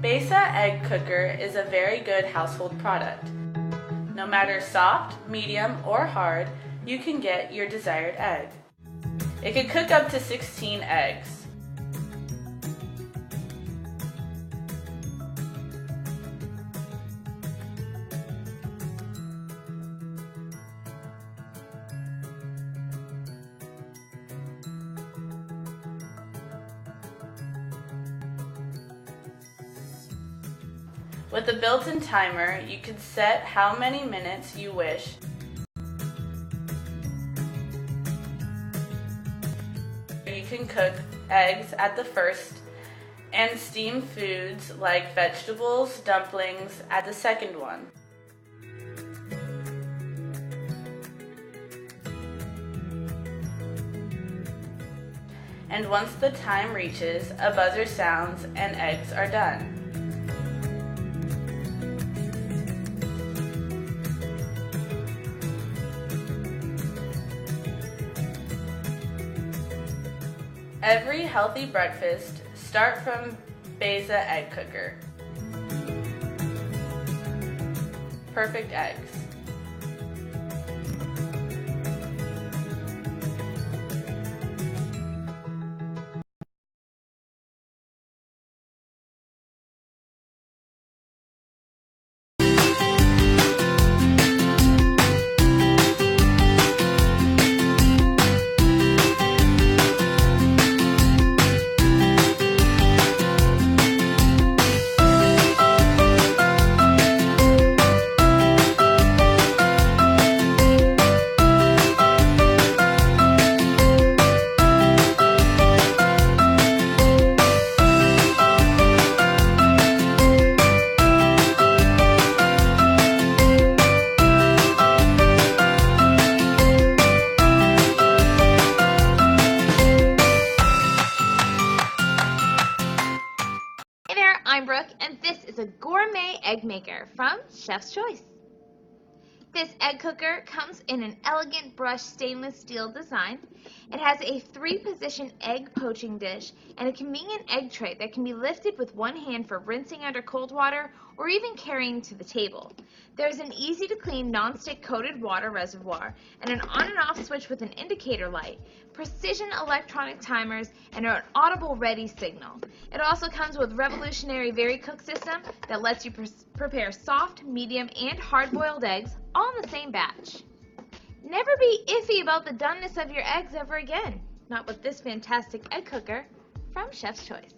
Besa Egg Cooker is a very good household product. No matter soft, medium, or hard, you can get your desired egg. It can cook up to 16 eggs. With the built-in timer, you can set how many minutes you wish. You can cook eggs at the first and steam foods like vegetables, dumplings at the second one. And once the time reaches, a buzzer sounds and eggs are done. Every healthy breakfast, start from Besa Egg Cooker. Perfect eggs. I'm Brooke, and this is a gourmet egg maker from Chef's Choice. This egg cooker comes in an elegant brushed stainless steel design. It has a 3-position egg poaching dish and a convenient egg tray that can be lifted with one hand for rinsing under cold water or even carrying to the table. There's an easy-to-clean non-stick coated water reservoir and an on and off switch with an indicator light, precision electronic timers, and an audible ready signal. It also comes with revolutionary VariCook system that lets you prepare soft, medium, and hard-boiled eggs all in the same batch. Never be iffy about the doneness of your eggs ever again. Not with this fantastic egg cooker from Chef's Choice.